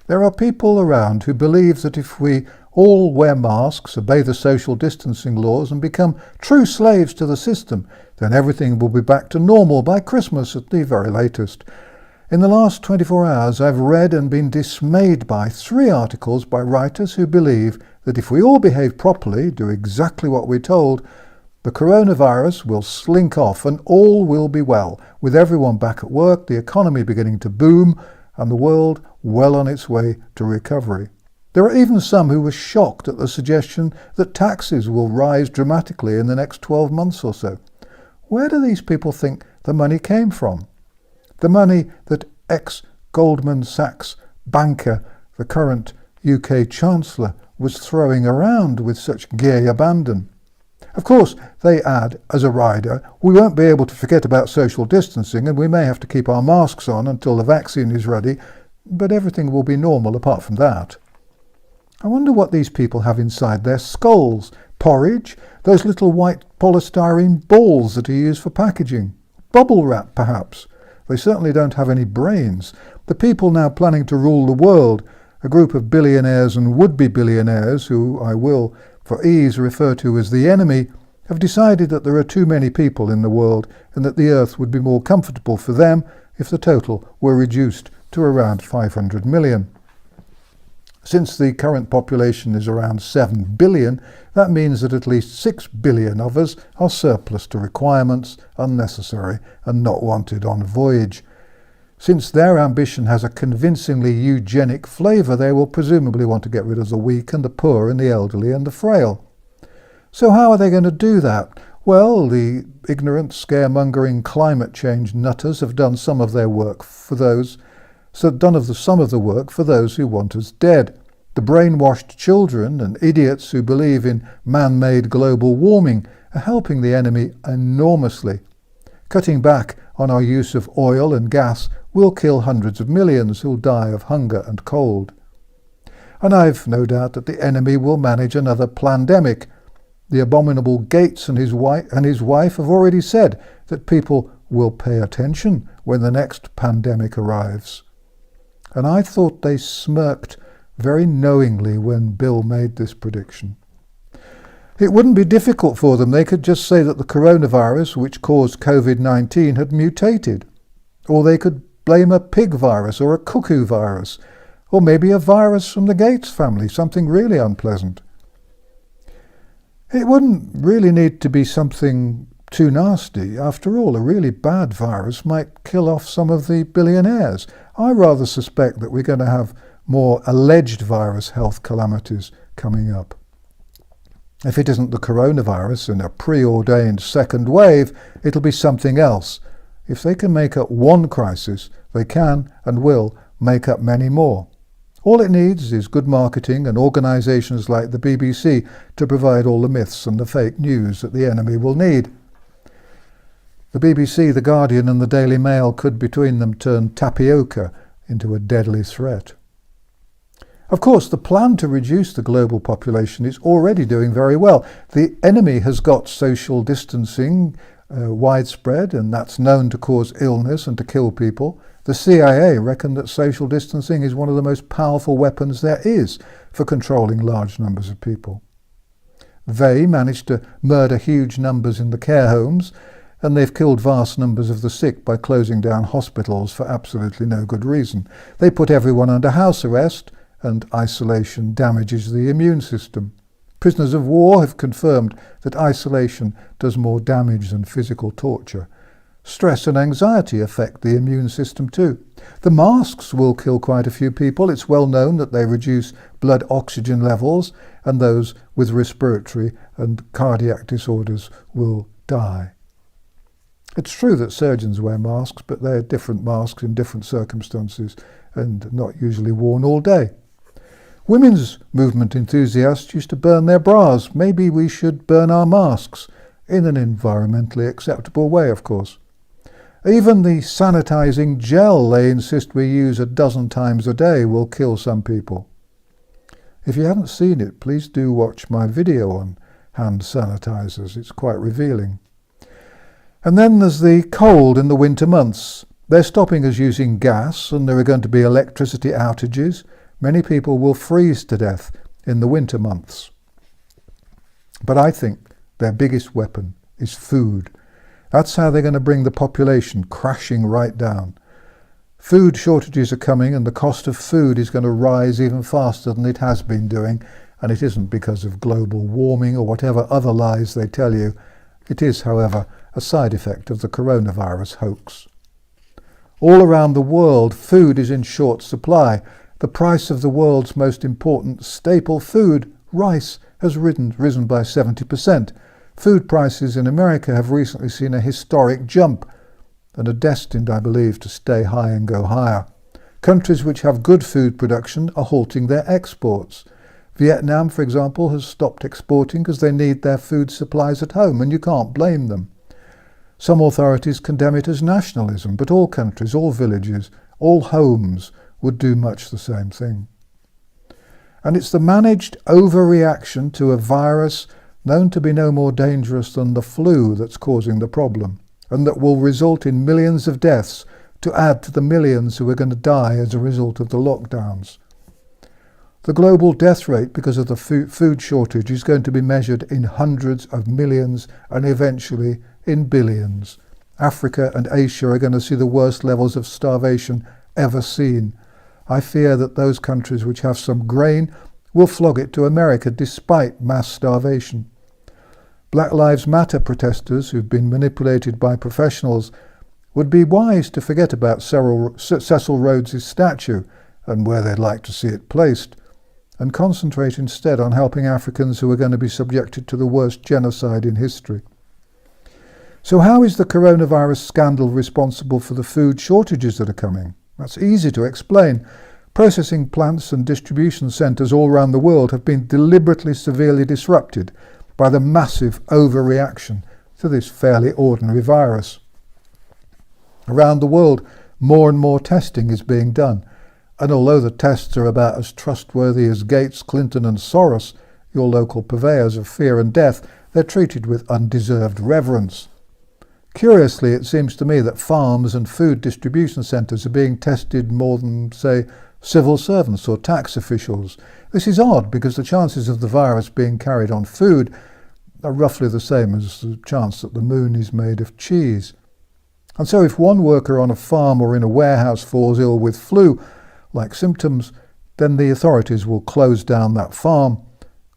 There are people around who believe that if we all wear masks, obey the social distancing laws and become true slaves to the system, then everything will be back to normal by Christmas at the very latest. In the last 24 hours, I've read and been dismayed by 3 articles by writers who believe that if we all behave properly, do exactly what we're told, the coronavirus will slink off and all will be well, with everyone back at work, the economy beginning to boom, and the world well on its way to recovery. There are even some who were shocked at the suggestion that taxes will rise dramatically in the next 12 months or so. Where do these people think the money came from? The money that ex-Goldman Sachs banker, the current UK Chancellor, was throwing around with such gay abandon. Of course, they add, as a rider, we won't be able to forget about social distancing and we may have to keep our masks on until the vaccine is ready, but everything will be normal apart from that. I wonder what these people have inside their skulls. Porridge? Those little white polystyrene balls that are used for packaging? Bubble wrap, perhaps? They certainly don't have any brains. The people now planning to rule the world, a group of billionaires and would-be billionaires, who I will, for ease, refer to as the enemy, have decided that there are too many people in the world and that the earth would be more comfortable for them if the total were reduced to around 500 million. Since the current population is around 7 billion, that means that at least 6 billion of us are surplus to requirements, unnecessary and not wanted on voyage. Since their ambition has a convincingly eugenic flavour, they will presumably want to get rid of the weak and the poor and the elderly and the frail. So how are they going to do that? Well, the ignorant, scaremongering climate change nutters have done some of their work for those some of the work for those who want us dead. The brainwashed children and idiots who believe in man-made global warming are helping the enemy enormously. Cutting back on our use of oil and gas will kill hundreds of millions who'll die of hunger and cold. And I've no doubt that the enemy will manage another plandemic. The abominable Gates and his wife have already said that people will pay attention when the next pandemic arrives. And I thought they smirked very knowingly when Bill made this prediction. It wouldn't be difficult for them. They could just say that the coronavirus, which caused COVID-19, had mutated. Or they could blame a pig virus or a cuckoo virus, or maybe a virus from the Gates family, something really unpleasant. It wouldn't really need to be something too nasty. After all, a really bad virus might kill off some of the billionaires. I rather suspect that we're going to have more alleged virus health calamities coming up. If it isn't the coronavirus in a preordained second wave, it'll be something else. If they can make up one crisis, they can and will make up many more. All it needs is good marketing and organisations like the BBC to provide all the myths and the fake news that the enemy will need. The BBC, The Guardian and the Daily Mail could between them turn tapioca into a deadly threat. Of course, the plan to reduce the global population is already doing very well. The enemy has got social distancing widespread, and that's known to cause illness and to kill people. The CIA reckon that social distancing is one of the most powerful weapons there is for controlling large numbers of people. They managed to murder huge numbers in the care homes, and they've killed vast numbers of the sick by closing down hospitals for absolutely no good reason. They put everyone under house arrest, and isolation damages the immune system. Prisoners of war have confirmed that isolation does more damage than physical torture. Stress and anxiety affect the immune system too. The masks will kill quite a few people. It's well known that they reduce blood oxygen levels, and those with respiratory and cardiac disorders will die. It's true that surgeons wear masks, but they're different masks in different circumstances and not usually worn all day. Women's movement enthusiasts used to burn their bras. Maybe we should burn our masks, in an environmentally acceptable way, of course. Even the sanitizing gel they insist we use a dozen times a day will kill some people. If you haven't seen it, please do watch my video on hand sanitizers. It's quite revealing. And then there's the cold in the winter months. They're stopping us using gas, and there are going to be electricity outages. Many people will freeze to death in the winter months. But I think their biggest weapon is food. That's how they're going to bring the population crashing right down. Food shortages are coming, and the cost of food is going to rise even faster than it has been doing, and it isn't because of global warming or whatever other lies they tell you. It is, however, a side effect of the coronavirus hoax. All around the world, food is in short supply. The price of the world's most important staple food, rice, has risen by 70%. Food prices in America have recently seen a historic jump and are destined, I believe, to stay high and go higher. Countries which have good food production are halting their exports. Vietnam, for example, has stopped exporting because they need their food supplies at home, and you can't blame them. Some authorities condemn it as nationalism, but all countries, all villages, all homes would do much the same thing. And it's the managed overreaction to a virus known to be no more dangerous than the flu that's causing the problem, and that will result in millions of deaths to add to the millions who are going to die as a result of the lockdowns. The global death rate because of the food shortage is going to be measured in hundreds of millions and eventually in billions. Africa and Asia are going to see the worst levels of starvation ever seen. I fear that those countries which have some grain will flog it to America despite mass starvation. Black Lives Matter protesters who've been manipulated by professionals would be wise to forget about Cecil Rhodes' statue and where they'd like to see it placed, and concentrate instead on helping Africans who are going to be subjected to the worst genocide in history. So how is the coronavirus scandal responsible for the food shortages that are coming? That's easy to explain. Processing plants and distribution centres all around the world have been deliberately severely disrupted by the massive overreaction to this fairly ordinary virus. Around the world, more and more testing is being done, and although the tests are about as trustworthy as Gates, Clinton and Soros, your local purveyors of fear and death, they're treated with undeserved reverence. Curiously, it seems to me that farms and food distribution centres are being tested more than, say, civil servants or tax officials. This is odd because the chances of the virus being carried on food are roughly the same as the chance that the moon is made of cheese. And so if one worker on a farm or in a warehouse falls ill with flu-like symptoms, then the authorities will close down that farm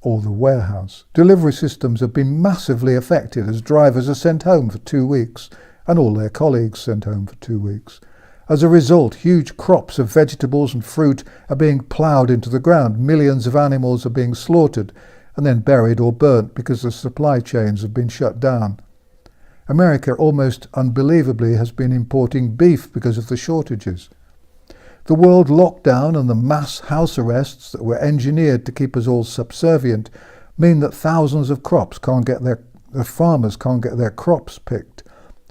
or the warehouse. Delivery systems have been massively affected as drivers are sent home for 2 weeks and all their colleagues sent home for 2 weeks. As a result, huge crops of vegetables and fruit are being ploughed into the ground. Millions of animals are being slaughtered and then buried or burnt because the supply chains have been shut down. America, almost unbelievably, has been importing beef because of the shortages. The world lockdown and the mass house arrests that were engineered to keep us all subservient mean that thousands of farmers can't get their crops picked.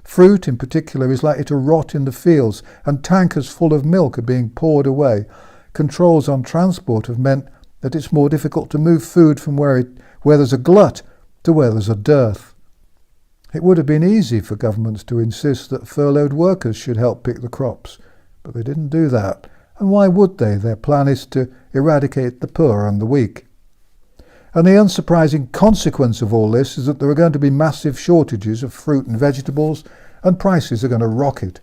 Fruit in particular is likely to rot in the fields, and tankers full of milk are being poured away. Controls on transport have meant that it's more difficult to move food from where there's a glut to where there's a dearth. It would have been easy for governments to insist that furloughed workers should help pick the crops, but they didn't do that. And why would they? Their plan is to eradicate the poor and the weak. And the unsurprising consequence of all this is that there are going to be massive shortages of fruit and vegetables, and prices are going to rocket.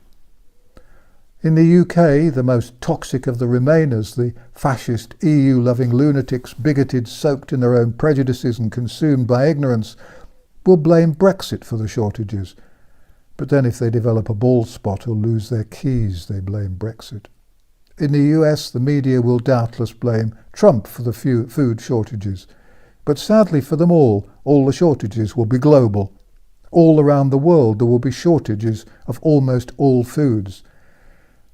In the UK, the most toxic of the Remainers, the fascist, EU-loving lunatics, bigoted, soaked in their own prejudices and consumed by ignorance, will blame Brexit for the shortages. But then if they develop a bald spot or lose their keys, they blame Brexit. In the US, the media will doubtless blame Trump for the food shortages. But sadly for them all the shortages will be global. All around the world there will be shortages of almost all foods.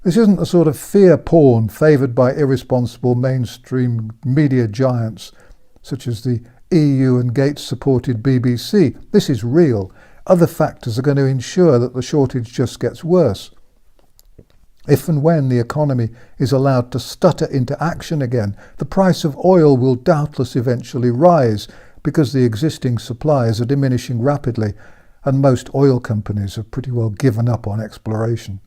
This isn't the sort of fear porn favoured by irresponsible mainstream media giants such as the EU and Gates-supported BBC. This is real. Other factors are going to ensure that the shortage just gets worse. If and when the economy is allowed to stutter into action again, the price of oil will doubtless eventually rise because the existing supplies are diminishing rapidly and most oil companies have pretty well given up on exploration.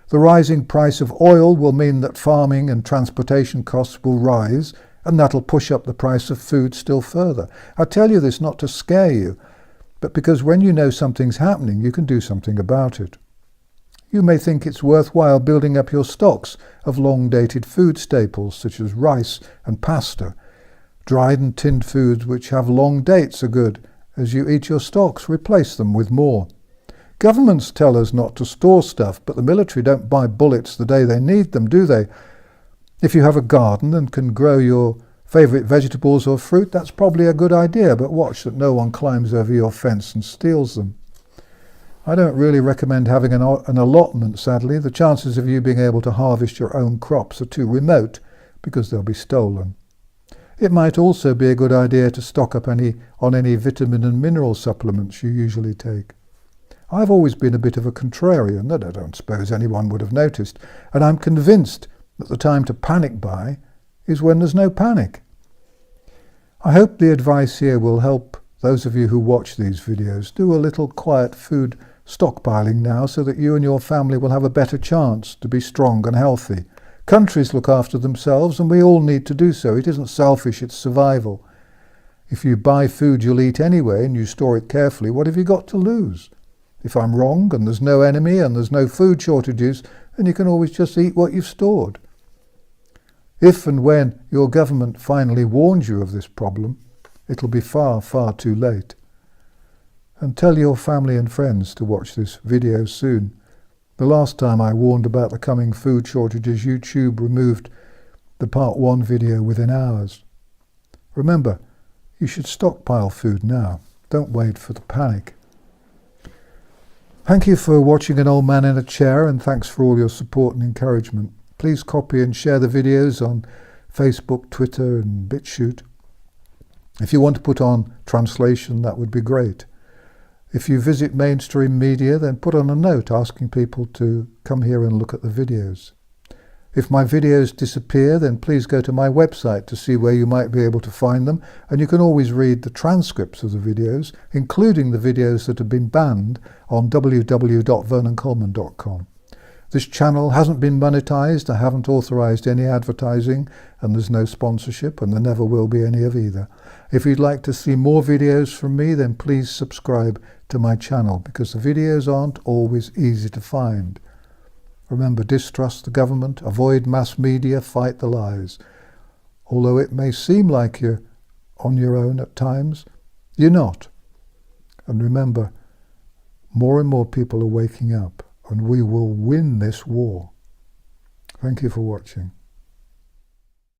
The rising price of oil will mean that farming and transportation costs will rise, and that'll push up the price of food still further. I tell you this not to scare you, but because when you know something's happening, you can do something about it. You may think it's worthwhile building up your stocks of long-dated food staples such as rice and pasta. Dried and tinned foods which have long dates are good. As you eat your stocks, replace them with more. Governments tell us not to store stuff, but the military don't buy bullets the day they need them, do they? If you have a garden and can grow your favourite vegetables or fruit, that's probably a good idea, but watch that no one climbs over your fence and steals them. I don't really recommend having an allotment, sadly. The chances of you being able to harvest your own crops are too remote because they'll be stolen. It might also be a good idea to stock up on any vitamin and mineral supplements you usually take. I've always been a bit of a contrarian, that I don't suppose anyone would have noticed, and I'm convinced that the time to panic buy is when there's no panic. I hope the advice here will help those of you who watch these videos. Do a little quiet food stockpiling now so that you and your family will have a better chance to be strong and healthy. Countries look after themselves and we all need to do so. It isn't selfish, it's survival. If you buy food you'll eat anyway and you store it carefully, what have you got to lose? If I'm wrong and there's no enemy and there's no food shortages, then you can always just eat what you've stored. If and when your government finally warns you of this problem, it'll be far, far too late. And tell your family and friends to watch this video soon. The last time I warned about the coming food shortages, YouTube removed the part 1 video within hours. Remember, you should stockpile food now. Don't wait for the panic. Thank you for watching An Old Man in a Chair, and thanks for all your support and encouragement. Please copy and share the videos on Facebook, Twitter and BitChute. If you want to put on translation, that would be great. If you visit mainstream media, then put on a note asking people to come here and look at the videos. If my videos disappear, then please go to my website to see where you might be able to find them, and you can always read the transcripts of the videos, including the videos that have been banned, on www.vernoncoleman.com. This channel hasn't been monetized, I haven't authorized any advertising, and there's no sponsorship, and there never will be any of either. If you'd like to see more videos from me, then please subscribe to my channel, because the videos aren't always easy to find. Remember, distrust the government, avoid mass media, fight the lies. Although it may seem like you're on your own at times, you're not. And remember, more and more people are waking up, and we will win this war. Thank you for watching.